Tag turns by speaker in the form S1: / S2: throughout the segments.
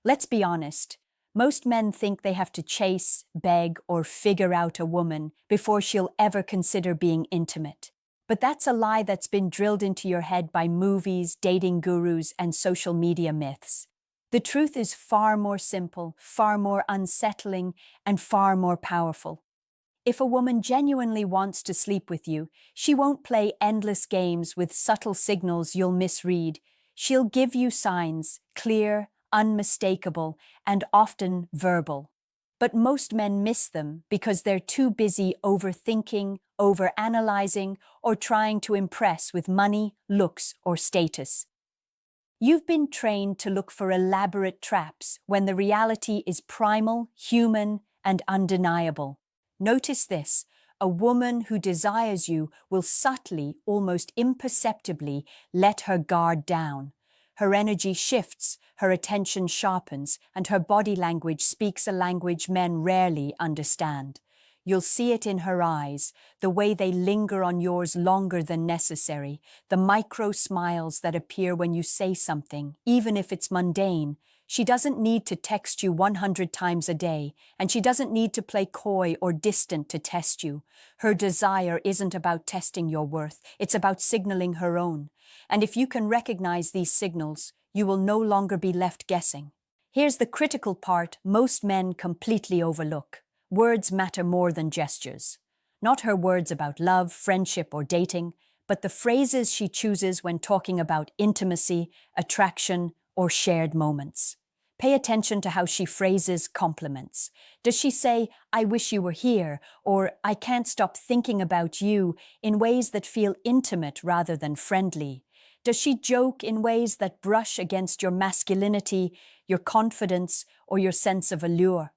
S1: Let's be honest. Most men think they have to chase, beg, or figure out a woman before she'll ever consider being intimate. But that's a lie that's been drilled into your head by movies, dating gurus, and social media myths. The truth is far more simple, far more unsettling, and far more powerful. If a woman genuinely wants to sleep with you, she won't play endless games with subtle signals you'll misread. She'll give you signs, clear, unmistakable, and often verbal. But most men miss them because they're too busy overthinking, overanalyzing, or trying to impress with money, looks, or status. You've been trained to look for elaborate traps when the reality is primal, human, and undeniable. Notice this: a woman who desires you will subtly, almost imperceptibly, let her guard down. Her energy shifts, her attention sharpens, and her body language speaks a language men rarely understand. You'll see it in her eyes, the way they linger on yours longer than necessary, the micro smiles that appear when you say something, even if it's mundane. She doesn't need to text you 100 times a day, and she doesn't need to play coy or distant to test you. Her desire isn't about testing your worth, it's about signaling her own. And if you can recognize these signals, you will no longer be left guessing. Here's the critical part most men completely overlook. Words matter more than gestures. Not her words about love, friendship, or dating, but the phrases she chooses when talking about intimacy, attraction, or shared moments. Pay attention to how she phrases compliments. Does she say, "I wish you were here," or "I can't stop thinking about you," in ways that feel intimate rather than friendly? Does she joke in ways that brush against your masculinity, your confidence, or your sense of allure?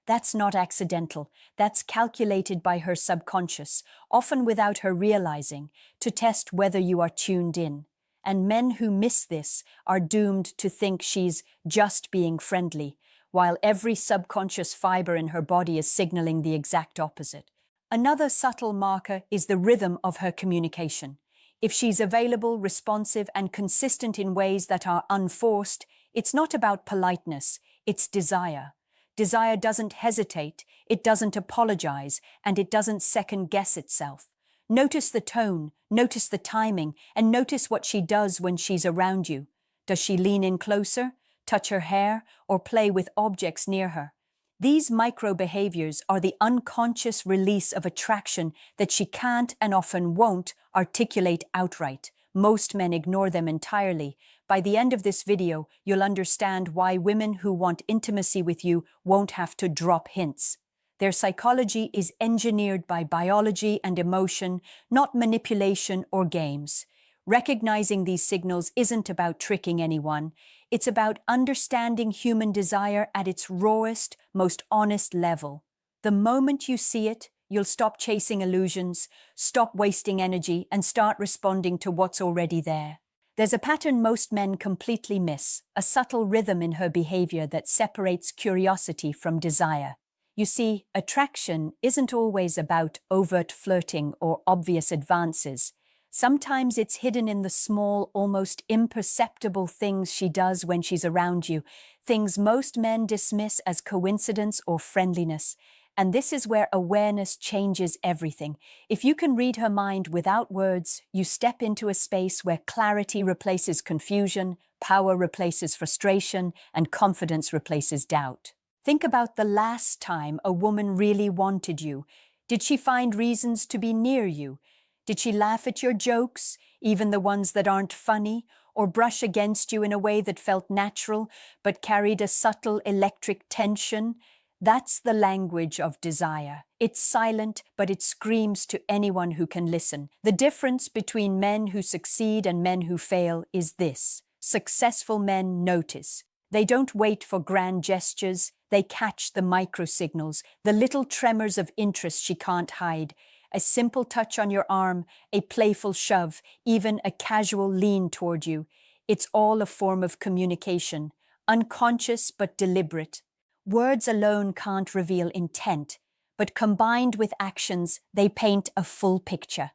S1: That's not accidental. That's calculated by her subconscious, often without her realizing, to test whether you are tuned in. And men who miss this are doomed to think she's just being friendly, while every subconscious fiber in her body is signaling the exact opposite. Another subtle marker is the rhythm of her communication. If she's available, responsive, and consistent in ways that are unforced, it's not about politeness, it's desire. Desire doesn't hesitate, it doesn't apologize, and it doesn't second-guess itself. Notice the tone, notice the timing, and notice what she does when she's around you. Does she lean in closer, touch her hair, or play with objects near her? These micro-behaviors are the unconscious release of attraction that she can't and often won't articulate outright. Most men ignore them entirely. By the end of this video, you'll understand why women who want intimacy with you won't have to drop hints. Their psychology is engineered by biology and emotion, not manipulation or games. Recognizing these signals isn't about tricking anyone. It's about understanding human desire at its rawest, most honest level. The moment you see it, you'll stop chasing illusions, stop wasting energy, and start responding to what's already there. There's a pattern most men completely miss, a subtle rhythm in her behavior that separates curiosity from desire. You see, attraction isn't always about overt flirting or obvious advances. Sometimes it's hidden in the small, almost imperceptible things she does when she's around you, things most men dismiss as coincidence or friendliness. And this is where awareness changes everything. If you can read her mind without words, you step into a space where clarity replaces confusion, power replaces frustration, and confidence replaces doubt. Think about the last time a woman really wanted you. Did she find reasons to be near you? Did she laugh at your jokes, even the ones that aren't funny, or brush against you in a way that felt natural but carried a subtle electric tension? That's the language of desire. It's silent, but it screams to anyone who can listen. The difference between men who succeed and men who fail is this: successful men notice. They don't wait for grand gestures, they catch the microsignals, the little tremors of interest she can't hide. A simple touch on your arm, a playful shove, even a casual lean toward you. It's all a form of communication, unconscious but deliberate. Words alone can't reveal intent, but combined with actions, they paint a full picture.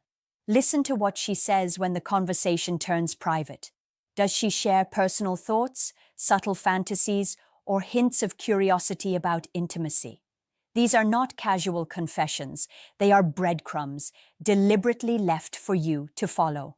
S1: Listen to what she says when the conversation turns private. Does she share personal thoughts, subtle fantasies, or hints of curiosity about intimacy. These are not casual confessions, they are breadcrumbs, deliberately left for you to follow.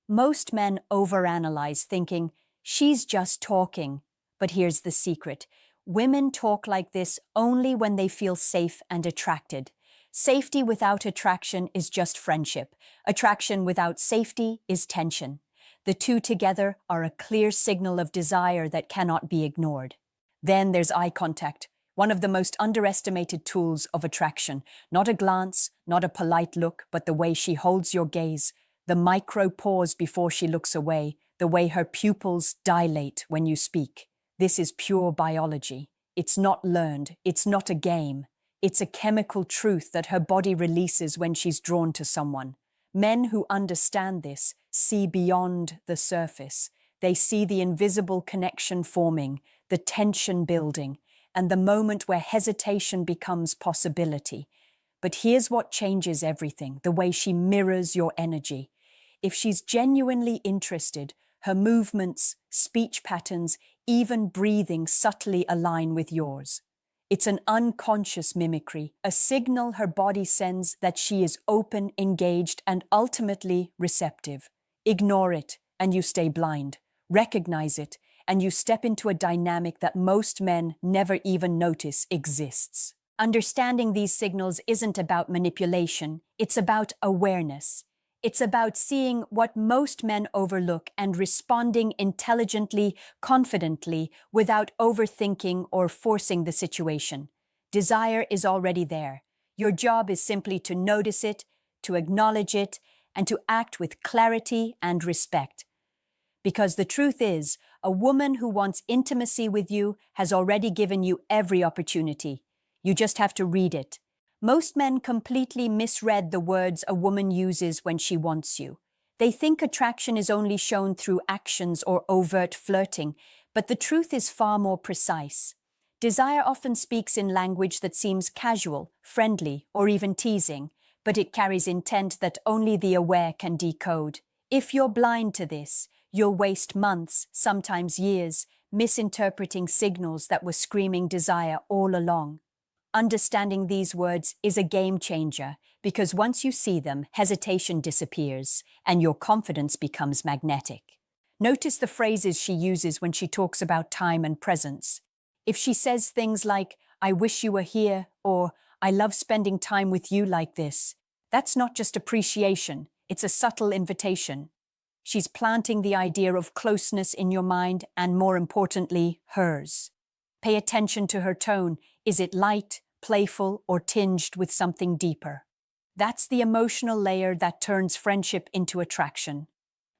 S1: Most men overanalyze, thinking, she's just talking. But here's the secret. Women talk like this only when they feel safe and attracted. Safety without attraction is just friendship. Attraction without safety is tension. The two together are a clear signal of desire that cannot be ignored. Then there's eye contact, one of the most underestimated tools of attraction. Not a glance, not a polite look, but the way she holds your gaze, the micro pause before she looks away, the way her pupils dilate when you speak. This is pure biology. It's not learned. It's not a game. It's a chemical truth that her body releases when she's drawn to someone. Men who understand this see beyond the surface. They see the invisible connection forming, the tension building, and the moment where hesitation becomes possibility. But here's what changes everything: the way she mirrors your energy. If she's genuinely interested, her movements, speech patterns, even breathing subtly align with yours. It's an unconscious mimicry, a signal her body sends that she is open, engaged, and ultimately receptive. Ignore it, and you stay blind. Recognize it, and you step into a dynamic that most men never even notice exists. Understanding these signals isn't about manipulation, it's about awareness. It's about seeing what most men overlook and responding intelligently, confidently, without overthinking or forcing the situation. Desire is already there. Your job is simply to notice it, to acknowledge it, and to act with clarity and respect. Because the truth is, a woman who wants intimacy with you has already given you every opportunity. You just have to read it. Most men completely misread the words a woman uses when she wants you. They think attraction is only shown through actions or overt flirting, but the truth is far more precise. Desire often speaks in language that seems casual, friendly, or even teasing, but it carries intent that only the aware can decode. If you're blind to this, you'll waste months, sometimes years, misinterpreting signals that were screaming desire all along. Understanding these words is a game changer because once you see them, hesitation disappears and your confidence becomes magnetic. Notice the phrases she uses when she talks about time and presence. If she says things like, "I wish you were here," or "I love spending time with you like this," that's not just appreciation, it's a subtle invitation. She's planting the idea of closeness in your mind and, more importantly, hers. Pay attention to her tone. Is it light, playful, or tinged with something deeper? That's the emotional layer that turns friendship into attraction.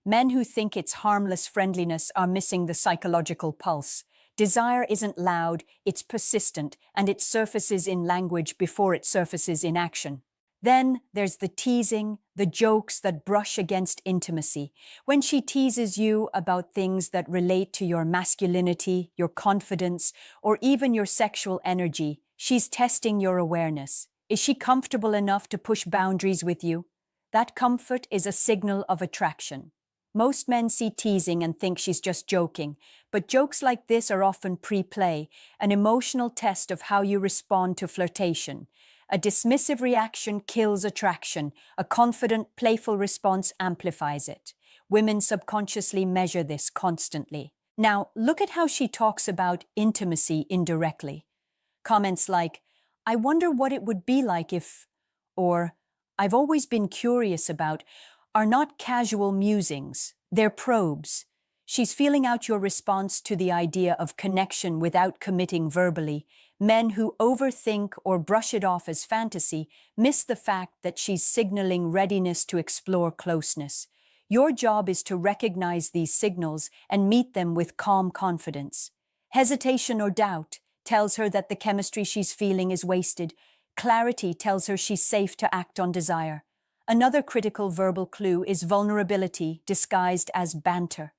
S1: Men who think it's harmless friendliness are missing the psychological pulse. Desire isn't loud, it's persistent, and it surfaces in language before it surfaces in action. Then there's the teasing, the jokes that brush against intimacy. When she teases you about things that relate to your masculinity, your confidence, or even your sexual energy, she's testing your awareness. Is she comfortable enough to push boundaries with you? That comfort is a signal of attraction. Most men see teasing and think she's just joking, but jokes like this are often pre-play, an emotional test of how you respond to flirtation. A dismissive reaction kills attraction. A confident, playful response amplifies it. Women subconsciously measure this constantly. Now, look at how she talks about intimacy indirectly. Comments like, "I wonder what it would be like if," or "I've always been curious about," are not casual musings. They're probes. She's feeling out your response to the idea of connection without committing verbally. Men who overthink or brush it off as fantasy miss the fact that she's signaling readiness to explore closeness. Your job is to recognize these signals and meet them with calm confidence. Hesitation or doubt tells her that the chemistry she's feeling is wasted. Clarity tells her she's safe to act on desire. Another critical verbal clue is vulnerability disguised as banter.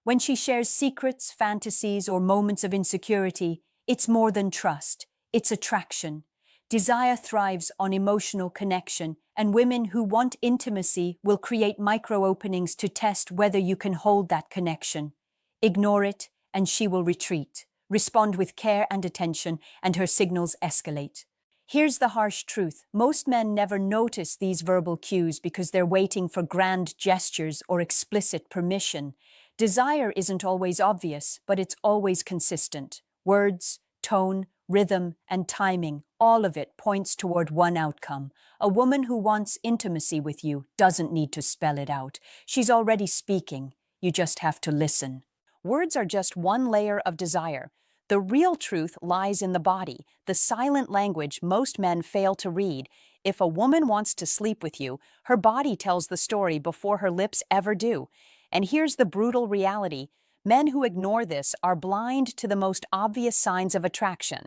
S1: When she shares secrets, fantasies, or moments of insecurity, it's more than trust, it's attraction. Desire thrives on emotional connection, and women who want intimacy will create micro-openings to test whether you can hold that connection. Ignore it, and she will retreat. respond with care and attention, and her signals escalate. Here's the harsh truth. Most men never notice these verbal cues because they're waiting for grand gestures or explicit permission. Desire isn't always obvious, but it's always consistent. Words, tone, rhythm, and timing, all of it points toward one outcome. A woman who wants intimacy with you doesn't need to spell it out. She's already speaking. You just have to listen. Words are just one layer of desire. The real truth lies in the body, the silent language most men fail to read. If a woman wants to sleep with you, her body tells the story before her lips ever do. And here's the brutal reality. Men who ignore this are blind to the most obvious signs of attraction.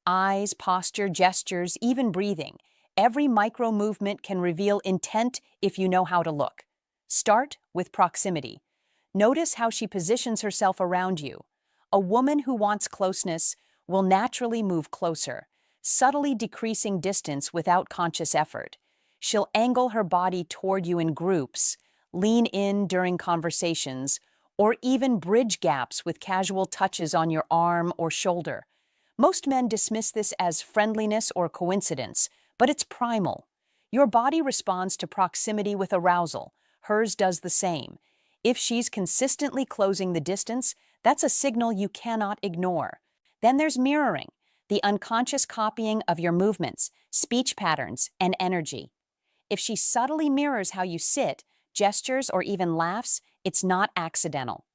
S1: Eyes, posture, gestures, even breathing. Every micro movement can reveal intent if you know how to look. Start with proximity. Notice how she positions herself around you. A woman who wants closeness will naturally move closer, subtly decreasing distance without conscious effort. She'll angle her body toward you in groups, lean in during conversations, or even bridge gaps with casual touches on your arm or shoulder. Most men dismiss this as friendliness or coincidence, but it's primal. Your body responds to proximity with arousal. Hers does the same. If she's consistently closing the distance, that's a signal you cannot ignore. Then there's mirroring, the unconscious copying of your movements, speech patterns, and energy. If she subtly mirrors how you sit, gestures, or even laughs, it's not accidental.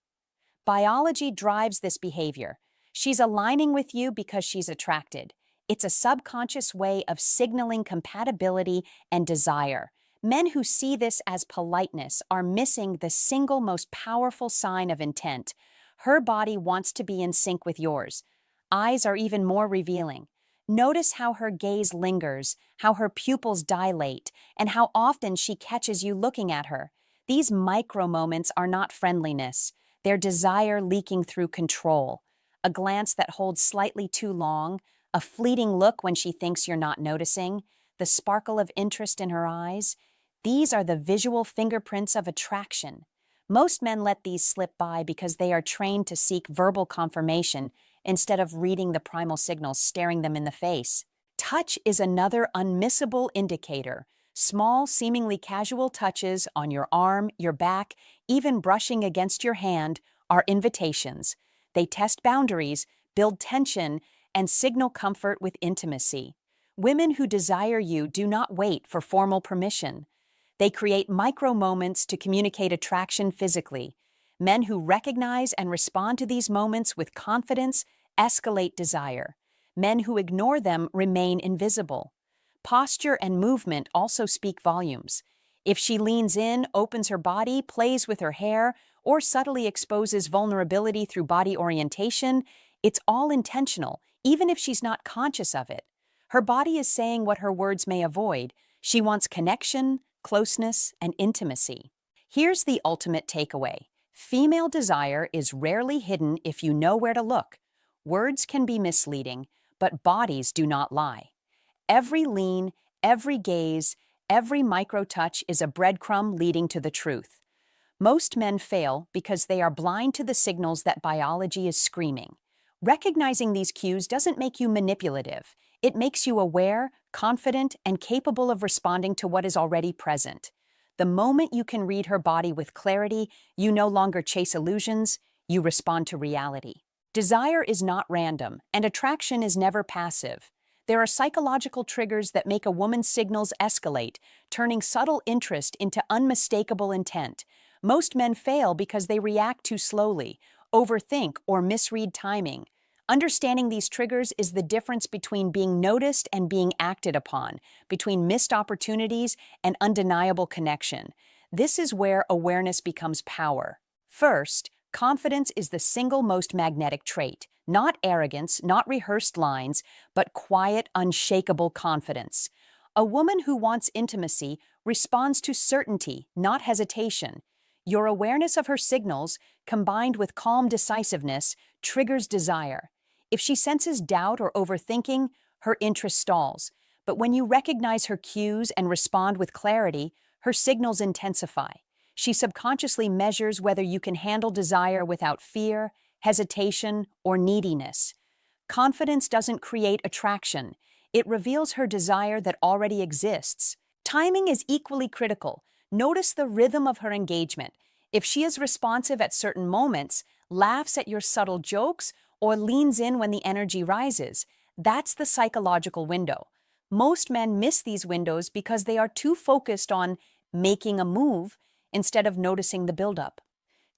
S1: Biology drives this behavior. She's aligning with you because she's attracted. It's a subconscious way of signaling compatibility and desire. Men who see this as politeness are missing the single most powerful sign of intent. Her body wants to be in sync with yours. Eyes are even more revealing. Notice how her gaze lingers, how her pupils dilate, and how often she catches you looking at her. These micro moments are not friendliness. They're desire leaking through control. A glance that holds slightly too long, a fleeting look when she thinks you're not noticing, the sparkle of interest in her eyes. These are the visual fingerprints of attraction. Most men let these slip by because they are trained to seek verbal confirmation instead of reading the primal signals staring them in the face. Touch is another unmissable indicator. Small, seemingly casual touches on your arm, your back, even brushing against your hand are invitations. They test boundaries, build tension, and signal comfort with intimacy. Women who desire you do not wait for formal permission. They create micro moments to communicate attraction physically. Men who recognize and respond to these moments with confidence escalate desire. Men who ignore them remain invisible. Posture and movement also speak volumes. If she leans in, opens her body, plays with her hair, or subtly exposes vulnerability through body orientation, it's all intentional, even if she's not conscious of it. Her body is saying what her words may avoid. She wants connection, closeness, and intimacy. Here's the ultimate takeaway. Female desire is rarely hidden if you know where to look. Words can be misleading, but bodies do not lie. Every lean, every gaze, every micro-touch is a breadcrumb leading to the truth. Most men fail because they are blind to the signals that biology is screaming. Recognizing these cues doesn't make you manipulative. It makes you aware, confident, and capable of responding to what is already present. The moment you can read her body with clarity, you no longer chase illusions, you respond to reality. Desire is not random, and attraction is never passive. There are psychological triggers that make a woman's signals escalate, turning subtle interest into unmistakable intent. Most men fail because they react too slowly, overthink, or misread timing. Understanding these triggers is the difference between being noticed and being acted upon, between missed opportunities and undeniable connection. This is where awareness becomes power. First, confidence is the single most magnetic trait. Not arrogance, not rehearsed lines, but quiet, unshakable confidence. A woman who wants intimacy responds to certainty, not hesitation. Your awareness of her signals, combined with calm decisiveness, triggers desire. If she senses doubt or overthinking, her interest stalls. But when you recognize her cues and respond with clarity, her signals intensify. She subconsciously measures whether you can handle desire without fear, hesitation, or neediness. Confidence doesn't create attraction. It reveals her desire that already exists. Timing is equally critical. Notice the rhythm of her engagement. If she is responsive at certain moments, laughs at your subtle jokes, or leans in when the energy rises, that's the psychological window. Most men miss these windows because they are too focused on making a move instead of noticing the buildup.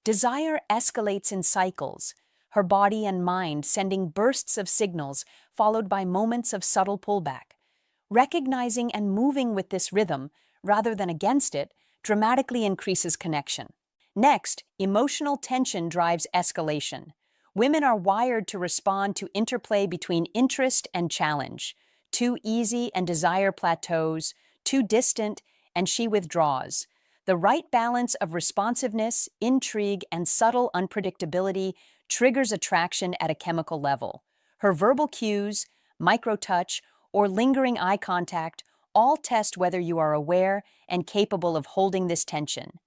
S1: Desire escalates in cycles, her body and mind sending bursts of signals followed by moments of subtle pullback. Recognizing and moving with this rhythm, rather than against it, dramatically increases connection. Next, emotional tension drives escalation. Women are wired to respond to interplay between interest and challenge. Too easy and desire plateaus, too distant and she withdraws. The right balance of responsiveness, intrigue, and subtle unpredictability triggers attraction at a chemical level. Her verbal cues, micro-touch, or lingering eye contact all test whether you are aware and capable of holding this tension.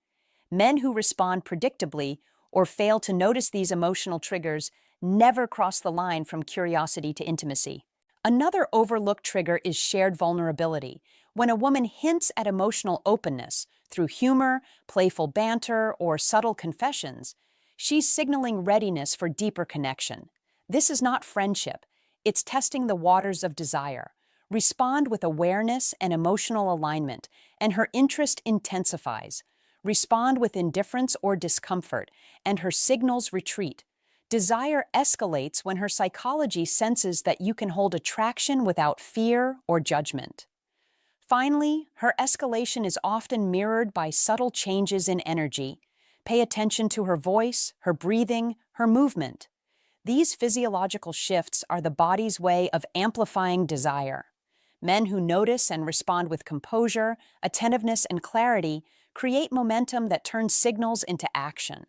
S1: Men who respond predictably or fail to notice these emotional triggers never cross the line from curiosity to intimacy. Another overlooked trigger is shared vulnerability. When a woman hints at emotional openness through humor, playful banter, or subtle confessions, she's signaling readiness for deeper connection. This is not friendship. It's testing the waters of desire. Respond with awareness and emotional alignment, and her interest intensifies. Respond with indifference or discomfort, and her signals retreat. Desire escalates when her psychology senses that you can hold attraction without fear or judgment. Finally, her escalation is often mirrored by subtle changes in energy. Pay attention to her voice, her breathing, her movement. These physiological shifts are the body's way of amplifying desire. Men who notice and respond with composure, attentiveness, and clarity create momentum that turns signals into action.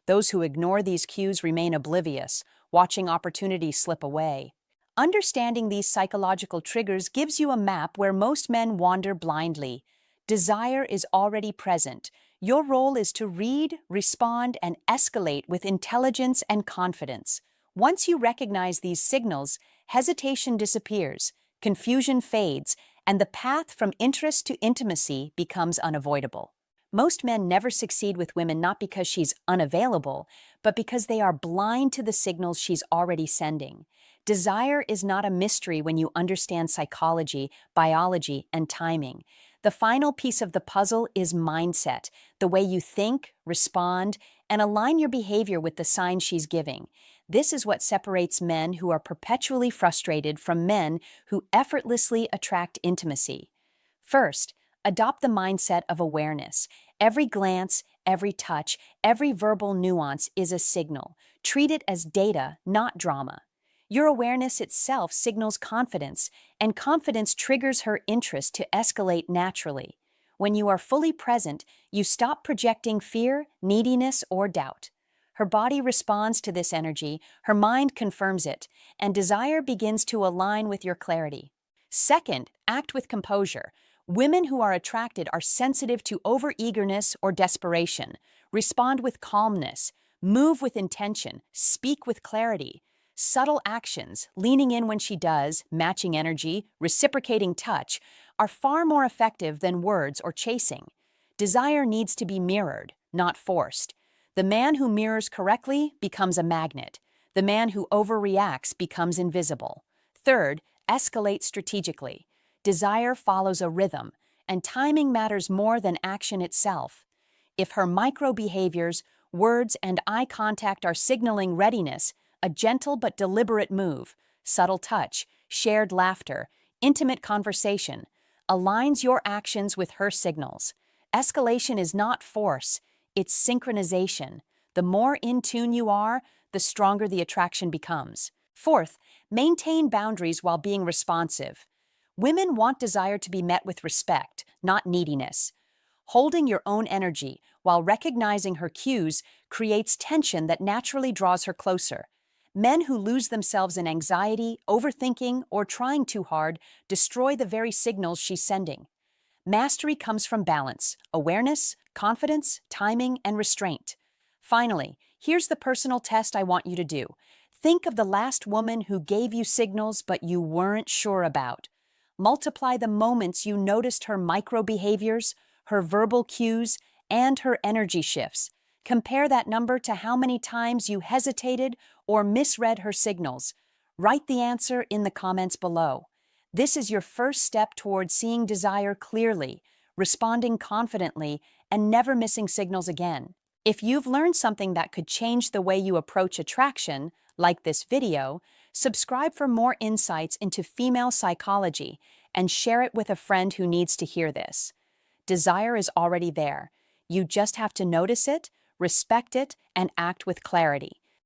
S1: Those who ignore these cues remain oblivious, watching opportunities slip away. Understanding these psychological triggers gives you a map where most men wander blindly. Desire is already present. Your role is to read, respond, and escalate with intelligence and confidence. Once you recognize these signals, hesitation disappears, confusion fades, and the path from interest to intimacy becomes unavoidable. Most men never succeed with women not because she's unavailable, but because they are blind to the signals she's already sending. Desire is not a mystery when you understand psychology, biology, and timing. The final piece of the puzzle is mindset, the way you think, respond, and align your behavior with the signs she's giving. This is what separates men who are perpetually frustrated from men who effortlessly attract intimacy. First, adopt the mindset of awareness. Every glance, every touch, every verbal nuance is a signal. Treat it as data, not drama. Your awareness itself signals confidence, and confidence triggers her interest to escalate naturally. When you are fully present, you stop projecting fear, neediness, or doubt. Her body responds to this energy, her mind confirms it, and desire begins to align with your clarity. Second, act with composure. Women who are attracted are sensitive to overeagerness or desperation. Respond with calmness, move with intention, speak with clarity. Subtle actions, leaning in when she does, matching energy, reciprocating touch, are far more effective than words or chasing. Desire needs to be mirrored, not forced. The man who mirrors correctly becomes a magnet. The man who overreacts becomes invisible. Third, escalate strategically. Desire follows a rhythm, and timing matters more than action itself. If her micro-behaviors, words, and eye contact are signaling readiness, a gentle but deliberate move, subtle touch, shared laughter, intimate conversation, aligns your actions with her signals. Escalation is not force, it's synchronization. The more in tune you are, the stronger the attraction becomes. Fourth, maintain boundaries while being responsive. Women want desire to be met with respect, not neediness. Holding your own energy while recognizing her cues creates tension that naturally draws her closer. Men who lose themselves in anxiety, overthinking, or trying too hard destroy the very signals she's sending. Mastery comes from balance, awareness, confidence, timing, and restraint. Finally, Here's the personal test I want you to do. Think of the last woman who gave you signals but you weren't sure about. Multiply the moments you noticed her micro behaviors, her verbal cues, and her energy shifts. Compare that number to how many times you hesitated or misread her signals. Write the answer in the comments below. This is your first step toward seeing desire clearly, responding confidently, and never missing signals again. If you've learned something that could change the way you approach attraction, like this video, subscribe for more insights into female psychology and share it with a friend who needs to hear this. Desire is already there. You just have to notice it, respect it, and act with clarity.